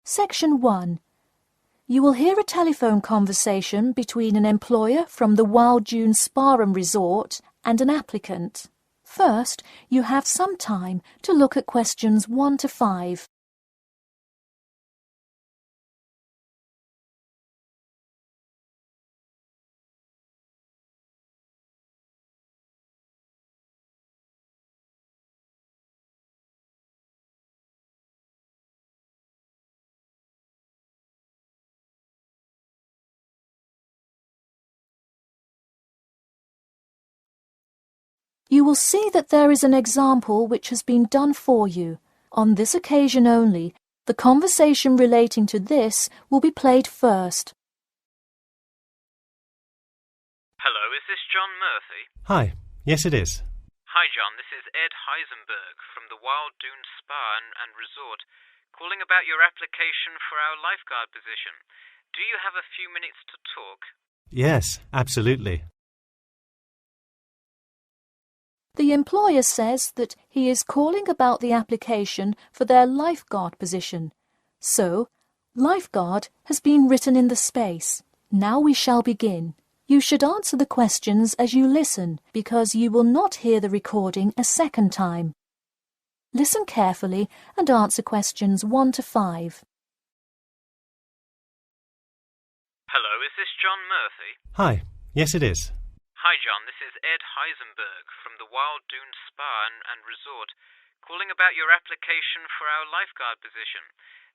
Section 1. You will hear a telephone conversation between an employer from the Wild Dune Spa and Resort and an applicant. First, you have some time to look at questions 1 to 5. You will see that there is an example which has been done for you. On this occasion only, the conversation relating to this will be played first. Hello, is this John Murphy? Hi, yes it is. Hi John, this is Ed Heisenberg from the Wild Dune Spa and Resort, calling about your application for our lifeguard position. Do you have a few minutes to talk? Yes, absolutely. The employer says that he is calling about the application for their lifeguard position. So, lifeguard has been written in the space. Now we shall begin. You should answer the questions as you listen, because you will not hear the recording a second time. Listen carefully and answer questions 1 to 5. Hello, is this John Murphy? Hi, yes it is. Hi John, this is Ed Heisenberg from the Wild Dune Spa and Resort, calling about your application for our lifeguard position.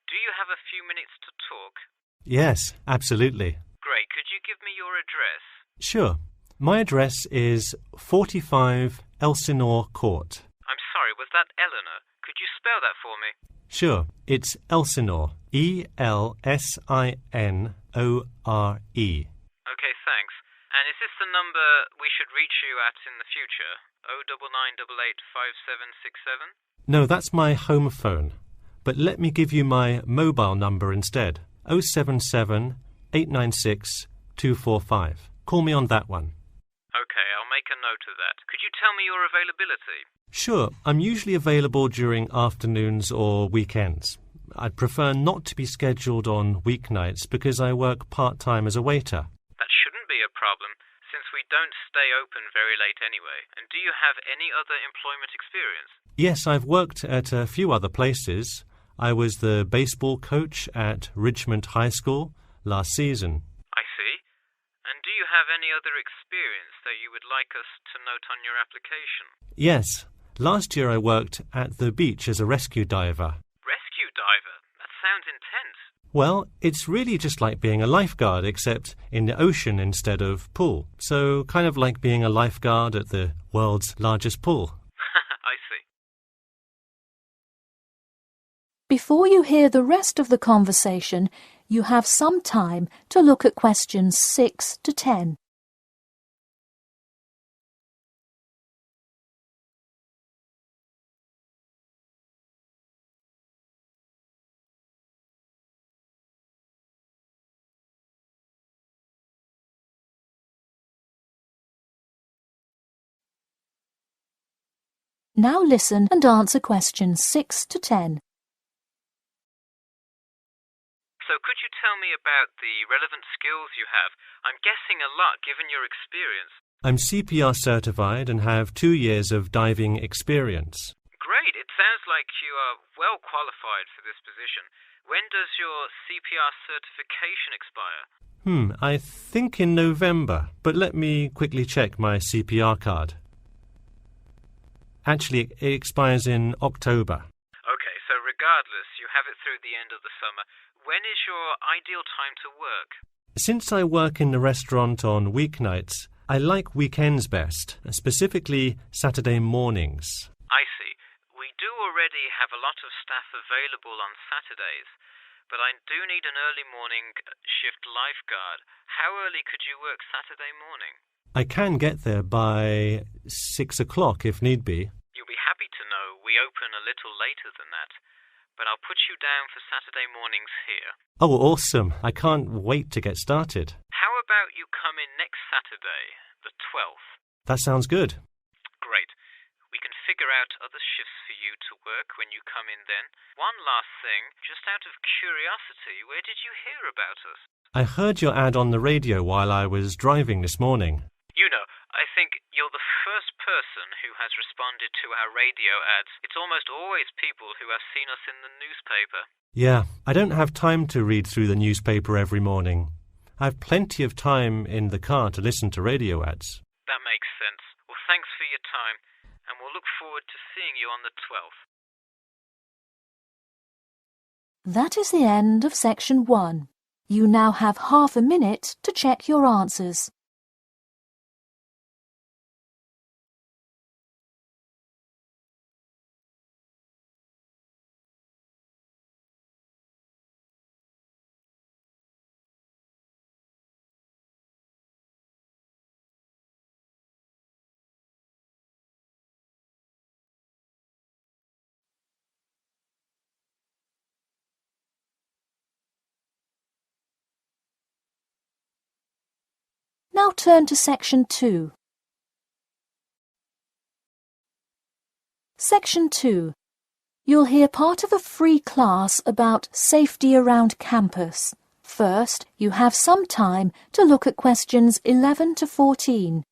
Do you have a few minutes to talk? Yes, absolutely. Great, could you give me your address? Sure. My address is 45 Elsinore Court. I'm sorry, was that Eleanor? Could you spell that for me? Sure, it's Elsinore. E-L-S-I-N-O-R-E. Okay, thanks. And is this the number we should reach you at in the future? 099885767? No, that's my home phone. But let me give you my mobile number instead. 077 896 245. Call me on that one. Okay, I'll make a note of that. Could you tell me your availability? Sure, I'm usually available during afternoons or weekends. I'd prefer not to be scheduled on weeknights because I work part-time as a waiter. That shouldn't be a problem, since we don't stay open very late anyway. And do you have any other employment experience? Yes, I've worked at a few other places. I was the baseball coach at Richmond High School last season. I see. And do you have any other experience that you would like us to note on your application? Yes. Last year I worked at the beach as a rescue diver. Rescue diver? That sounds intense. Well, it's really just like being a lifeguard, except in the ocean instead of pool. So kind of like being a lifeguard at the world's largest pool. I see. Before you hear the rest of the conversation, you have some time to look at questions 6 to 10. Now listen and answer questions 6 to 10. So could you tell me about the relevant skills you have? I'm guessing a lot given your experience. I'm CPR certified and have 2 years of diving experience. Great, it sounds like you are well qualified for this position. When does your CPR certification expire? I think in November, but let me quickly check my CPR card. Actually, it expires in October. Okay, so regardless, you have it through the end of the summer. When is your ideal time to work? Since I work in the restaurant on weeknights, I like weekends best, specifically Saturday mornings. I see. We do already have a lot of staff available on Saturdays, but I do need an early morning shift lifeguard. How early could you work Saturday morning? I can get there by 6 o'clock if need be. You'll be happy to know we open a little later than that, but I'll put you down for Saturday mornings here. Oh, awesome. I can't wait to get started. How about you come in next Saturday, the the 12th. That sounds good. Great. We can figure out other shifts for you to work when you come in then. One last thing, just out of curiosity, where did you hear about us? I heard your ad on the radio while I was driving this morning. You know, I think you're the first person who has responded to our radio ads. It's almost always people who have seen us in the newspaper. Yeah, I don't have time to read through the newspaper every morning. I've plenty of time in the car to listen to radio ads. That makes sense. Well, thanks for your time, and we'll look forward to seeing you on the 12th. That is the end of section 1. You now have half a minute to check your answers. Now turn to section 2. Section 2. You'll hear part of a free class about safety around campus. First, you have some time to look at questions 11 to 14.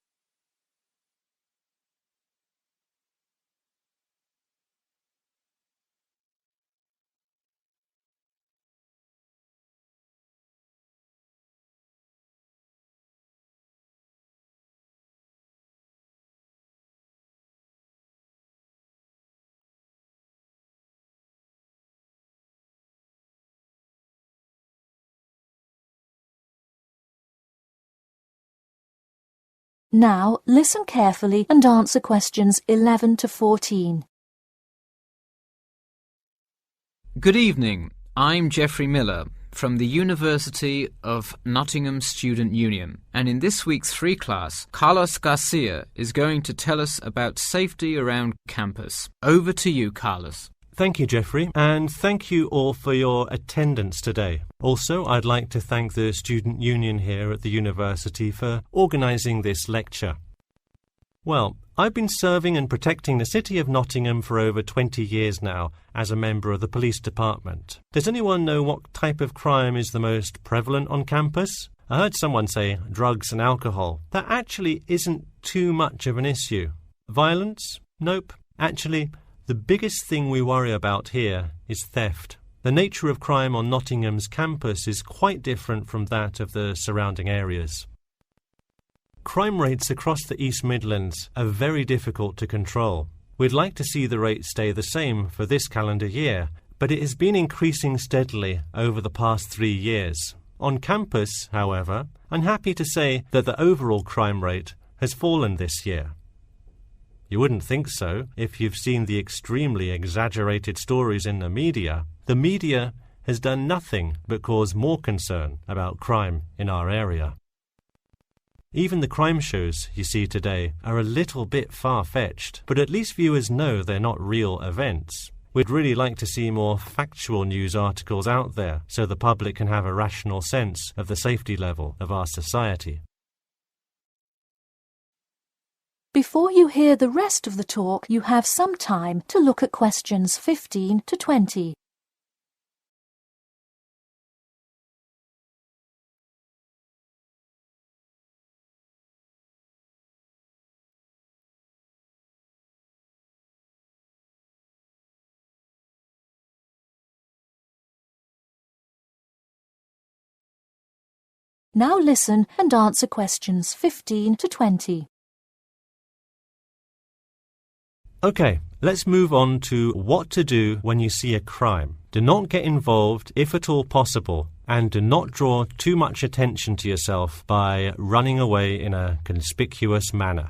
Now listen carefully and answer questions 11 to 14. Good evening. I'm Geoffrey Miller from the University of Nottingham Student Union, and in this week's free class, Carlos Garcia is going to tell us about safety around campus. Over to you, Carlos. Thank you, Geoffrey, and thank you all for your attendance today. Also, I'd like to thank the Student Union here at the university for organising this lecture. Well, I've been serving and protecting the city of Nottingham for over 20 years now as a member of the police department. Does anyone know what type of crime is the most prevalent on campus? I heard someone say drugs and alcohol. That actually isn't too much of an issue. Violence? Nope. Actually, the biggest thing we worry about here is theft. The nature of crime on Nottingham's campus is quite different from that of the surrounding areas. Crime rates across the East Midlands are very difficult to control. We'd like to see the rate stay the same for this calendar year, but it has been increasing steadily over the past 3 years. On campus, however, I'm happy to say that the overall crime rate has fallen this year. You wouldn't think so if you've seen the extremely exaggerated stories in the media. The media has done nothing but cause more concern about crime in our area. Even the crime shows you see today are a little bit far-fetched, but at least viewers know they're not real events. We'd really like to see more factual news articles out there so the public can have a rational sense of the safety level of our society. Before you hear the rest of the talk, you have some time to look at questions 15 to 20. Now listen and answer questions 15 to 20. Okay, let's move on to what to do when you see a crime. Do not get involved if at all possible, and do not draw too much attention to yourself by running away in a conspicuous manner.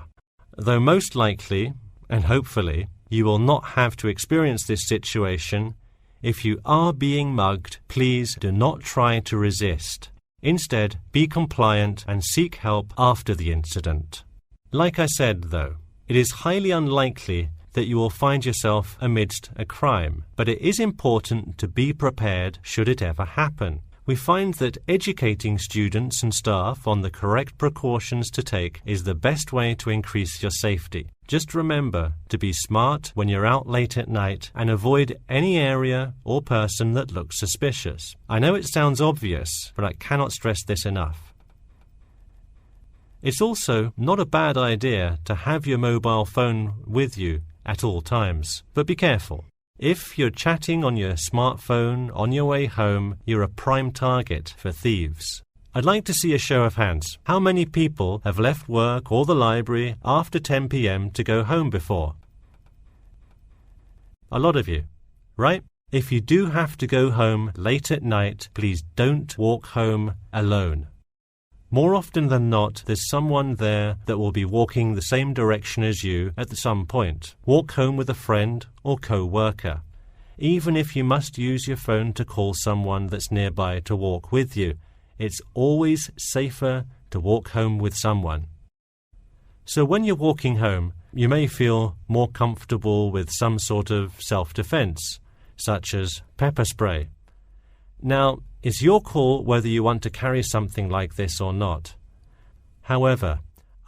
Though most likely, and hopefully, you will not have to experience this situation, if you are being mugged, please do not try to resist. Instead, be compliant and seek help after the incident. Like I said, though, it is highly unlikely that you will find yourself amidst a crime, but it is important to be prepared should it ever happen. We find that educating students and staff on the correct precautions to take is the best way to increase your safety. Just remember to be smart when you're out late at night and avoid any area or person that looks suspicious. I know it sounds obvious, but I cannot stress this enough. It's also not a bad idea to have your mobile phone with you at all times, but be careful. If you're chatting on your smartphone on your way home, you're a prime target for thieves. I'd like to see a show of hands. How many people have left work or the library after 10 p.m. to go home before? A lot of you, right? If you do have to go home late at night, please don't walk home alone. More often than not, there's someone there that will be walking the same direction as you at some point. Walk home with a friend or co-worker. Even if you must use your phone to call someone that's nearby to walk with you, it's always safer to walk home with someone. So when you're walking home, you may feel more comfortable with some sort of self-defense, such as pepper spray. Now, it's your call whether you want to carry something like this or not. However,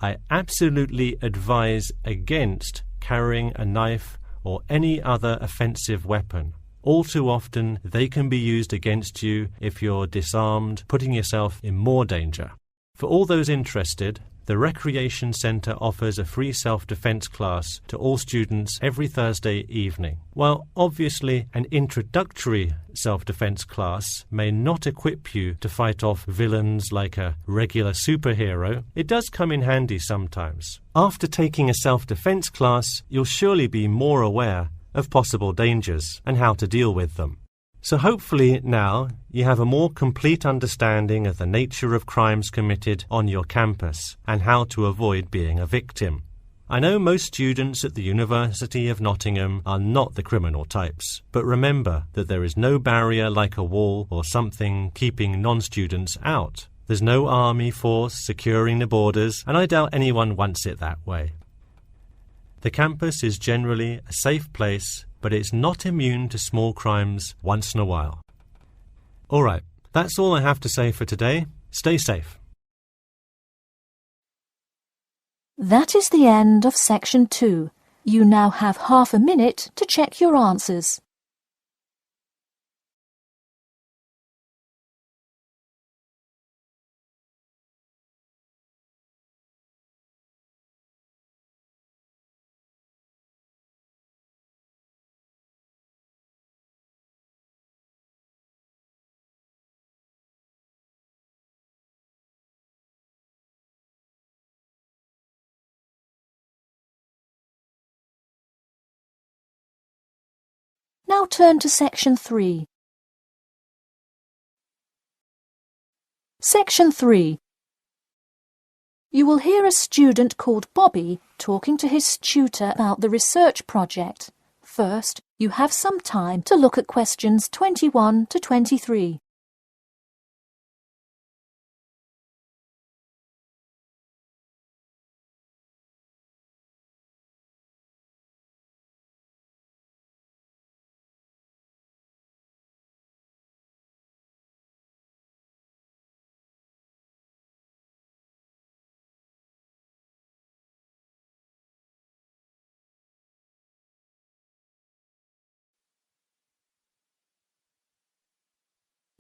I absolutely advise against carrying a knife or any other offensive weapon. All too often, they can be used against you if you're disarmed, putting yourself in more danger. For all those interested, the Recreation Centre offers a free self-defense class to all students every Thursday evening. While obviously an introductory self-defense class may not equip you to fight off villains like a regular superhero, it does come in handy sometimes. After taking a self-defense class, you'll surely be more aware of possible dangers and how to deal with them. So hopefully now you have a more complete understanding of the nature of crimes committed on your campus and how to avoid being a victim. I know most students at the University of Nottingham are not the criminal types, but remember that there is no barrier like a wall or something keeping non-students out. There's no army force securing the borders, and I doubt anyone wants it that way. The campus is generally a safe place, but it's not immune to small crimes once in a while. All right, that's all I have to say for today. Stay safe. That is the end of section 2. You now have half a minute to check your answers. Now turn to section 3. Section 3. You will hear a student called Bobby talking to his tutor about the research project. First, you have some time to look at questions 21 to 23.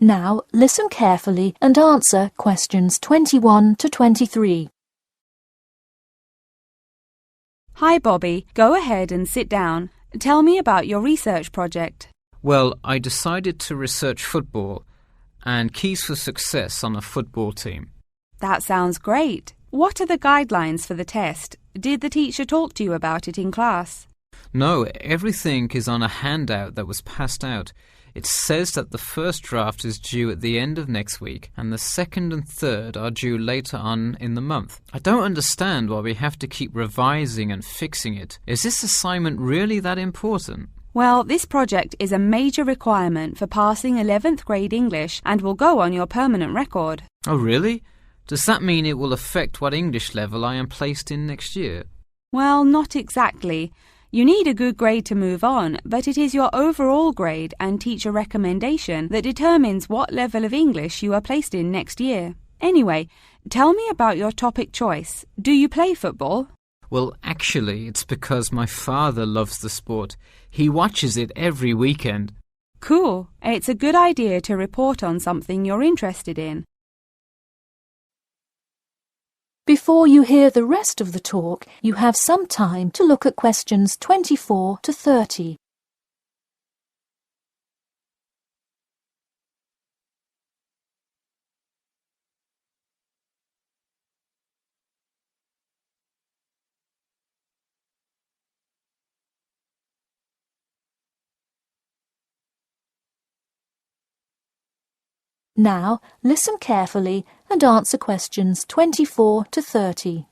Now listen carefully and answer questions 21 to 23. Hi, Bobby. Go ahead and sit down. Tell me about your research project. Well, I decided to research football and keys for success on a football team. That sounds great. What are the guidelines for the test? Did the teacher talk to you about it in class? No, everything is on a handout that was passed out. It says that the first draft is due at the end of next week and the second and third are due later on in the month. I don't understand why we have to keep revising and fixing it. Is this assignment really that important? Well, this project is a major requirement for passing 11th grade English and will go on your permanent record. Oh, really? Does that mean it will affect what English level I am placed in next year? Well, not exactly. You need a good grade to move on, but it is your overall grade and teacher recommendation that determines what level of English you are placed in next year. Anyway, tell me about your topic choice. Do you play football? Well, actually, it's because my father loves the sport. He watches it every weekend. Cool. It's a good idea to report on something you're interested in. Before you hear the rest of the talk, you have some time to look at questions 24 to 30. Now, listen carefully and answer questions 24 to 30.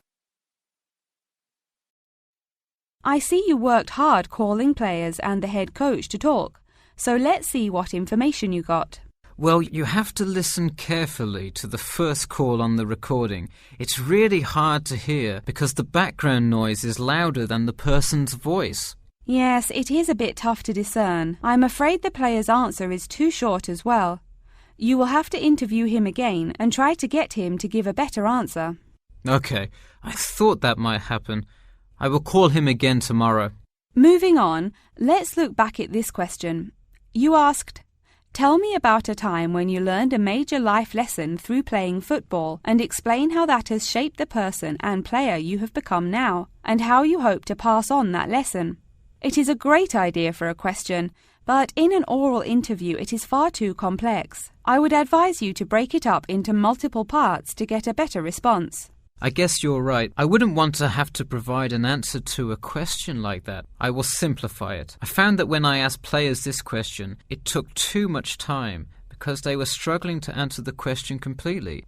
I see you worked hard calling players and the head coach to talk, so let's see what information you got. Well, you have to listen carefully to the first call on the recording. It's really hard to hear because the background noise is louder than the person's voice. Yes, it is a bit tough to discern. I'm afraid the player's answer is too short as well. You will have to interview him again and try to get him to give a better answer. Okay, I thought that might happen. I will call him again tomorrow. Moving on, let's look back at this question. You asked, tell me about a time when you learned a major life lesson through playing football and explain how that has shaped the person and player you have become now and how you hope to pass on that lesson. It is a great idea for a question, but in an oral interview it is far too complex. I would advise you to break it up into multiple parts to get a better response. I guess you're right. I wouldn't want to have to provide an answer to a question like that. I will simplify it. I found that when I asked players this question, it took too much time because they were struggling to answer the question completely.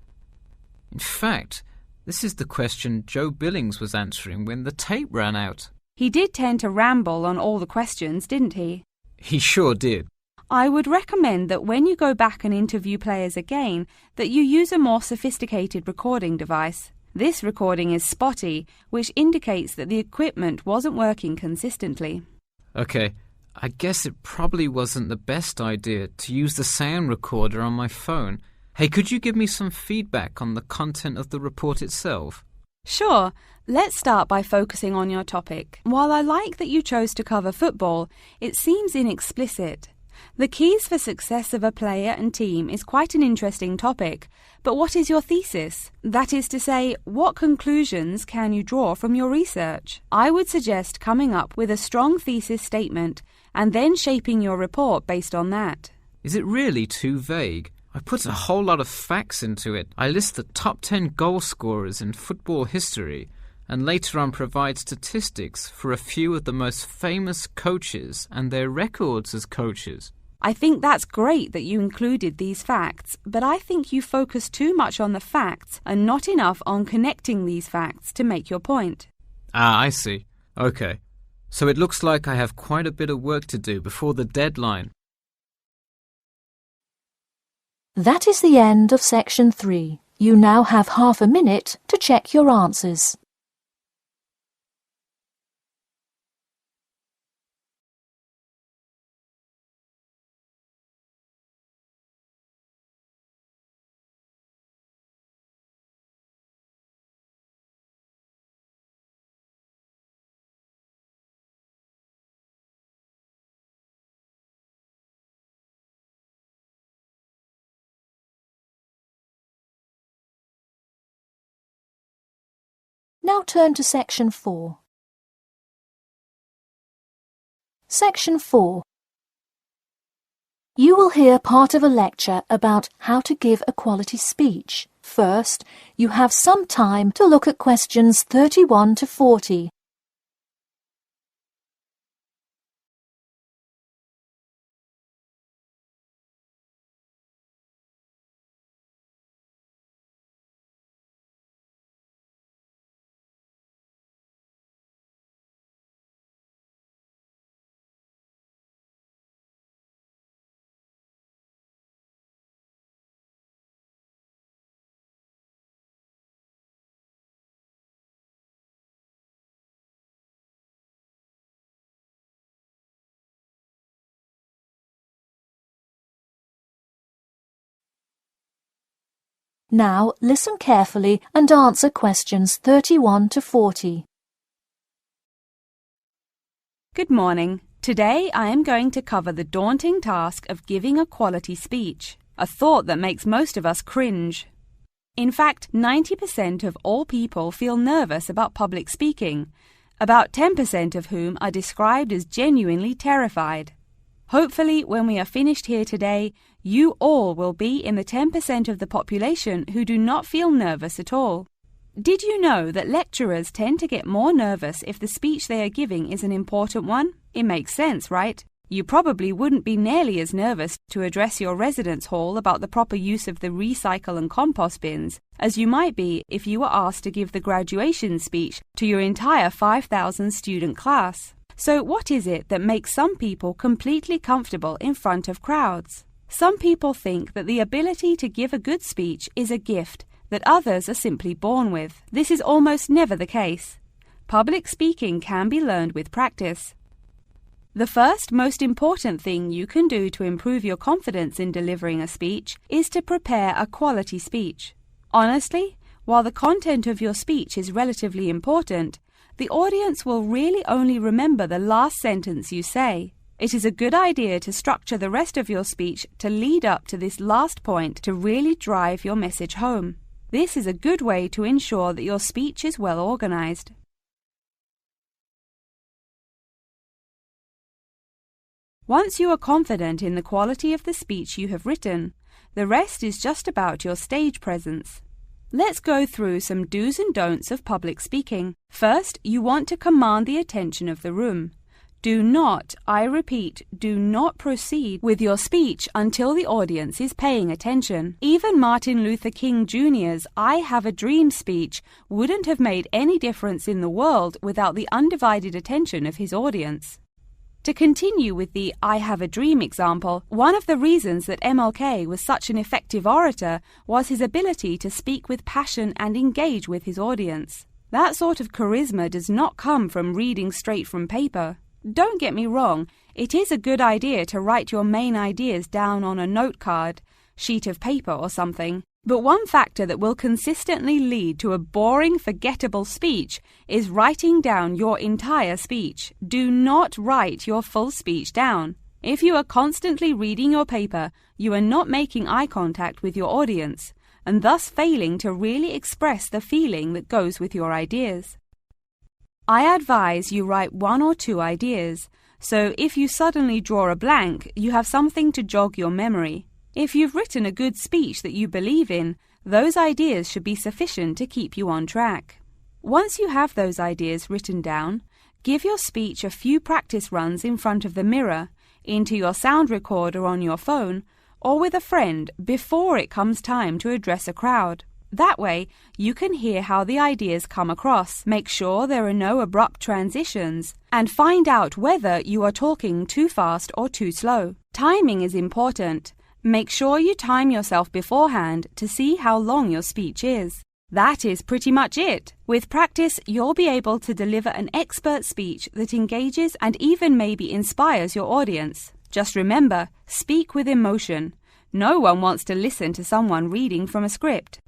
In fact, this is the question Joe Billings was answering when the tape ran out. He did tend to ramble on all the questions, didn't he? He sure did. I would recommend that when you go back and interview players again, that you use a more sophisticated recording device. This recording is spotty, which indicates that the equipment wasn't working consistently. Okay, I guess it probably wasn't the best idea to use the sound recorder on my phone. Hey, could you give me some feedback on the content of the report itself? Sure. Let's start by focusing on your topic. While I like that you chose to cover football, it seems inexplicit. The keys for success of a player and team is quite an interesting topic, but what is your thesis? That is to say, what conclusions can you draw from your research? I would suggest coming up with a strong thesis statement and then shaping your report based on that. Is it really too vague? I put a whole lot of facts into it. I list the top 10 goal scorers in football history and later on provide statistics for a few of the most famous coaches and their records as coaches. I think that's great that you included these facts, but I think you focus too much on the facts and not enough on connecting these facts to make your point. Ah, I see. Okay. So it looks like I have quite a bit of work to do before the deadline. That is the end of section 3. You now have half a minute to check your answers. Now turn to section 4. Section 4. You will hear part of a lecture about how to give a quality speech. First, you have some time to look at questions 31 to 40. Now listen carefully and answer questions 31 to 40. Good morning. Today I am going to cover the daunting task of giving a quality speech, a thought that makes most of us cringe. In fact, 90% of all people feel nervous about public speaking, about 10% of whom are described as genuinely terrified. Hopefully, when we are finished here today, you all will be in the 10% of the population who do not feel nervous at all. Did you know that lecturers tend to get more nervous if the speech they are giving is an important one? It makes sense, right? You probably wouldn't be nearly as nervous to address your residence hall about the proper use of the recycle and compost bins as you might be if you were asked to give the graduation speech to your entire 5,000 student class. So what is it that makes some people completely comfortable in front of crowds? Some people think that the ability to give a good speech is a gift that others are simply born with. This is almost never the case. Public speaking can be learned with practice. The first most important thing you can do to improve your confidence in delivering a speech is to prepare a quality speech. Honestly, while the content of your speech is relatively important, the audience will really only remember the last sentence you say. It is a good idea to structure the rest of your speech to lead up to this last point to really drive your message home. This is a good way to ensure that your speech is well organized. Once you are confident in the quality of the speech you have written, the rest is just about your stage presence. Let's go through some do's and don'ts of public speaking. First, you want to command the attention of the room. Do not, I repeat, do not proceed with your speech until the audience is paying attention. Even Martin Luther King Jr.'s I Have a Dream speech wouldn't have made any difference in the world without the undivided attention of his audience. To continue with the I Have a Dream example, one of the reasons that MLK was such an effective orator was his ability to speak with passion and engage with his audience. That sort of charisma does not come from reading straight from paper. Don't get me wrong, it is a good idea to write your main ideas down on a note card, sheet of paper or something. But one factor that will consistently lead to a boring, forgettable speech is writing down your entire speech. Do not write your full speech down. If you are constantly reading your paper, you are not making eye contact with your audience, and thus failing to really express the feeling that goes with your ideas. I advise you write 1 or 2 ideas, so if you suddenly draw a blank, you have something to jog your memory. If you've written a good speech that you believe in, those ideas should be sufficient to keep you on track. Once you have those ideas written down, give your speech a few practice runs in front of the mirror, into your sound recorder on your phone, or with a friend before it comes time to address a crowd. That way, you can hear how the ideas come across, make sure there are no abrupt transitions, and find out whether you are talking too fast or too slow. Timing is important. Make sure you time yourself beforehand to see how long your speech is. That is pretty much it. With practice, you'll be able to deliver an expert speech that engages and even maybe inspires your audience. Just remember, speak with emotion. No one wants to listen to someone reading from a script.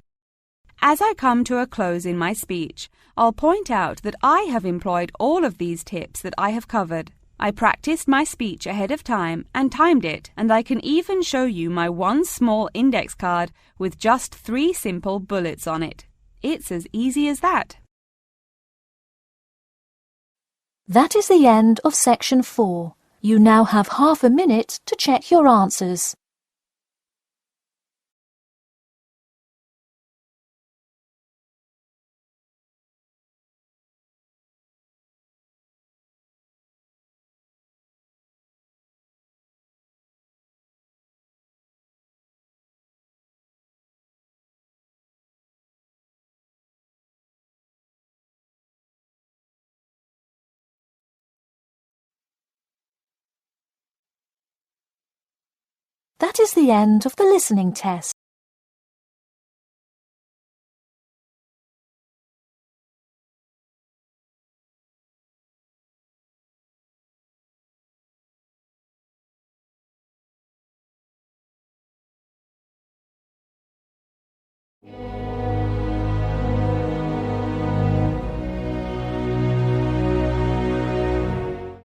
As I come to a close in my speech, I'll point out that I have employed all of these tips that I have covered. I practiced my speech ahead of time and timed it, and I can even show you my one small index card with just 3 simple bullets on it. It's as easy as that. That is the end of section 4. You now have half a minute to check your answers. That is the end of the listening test.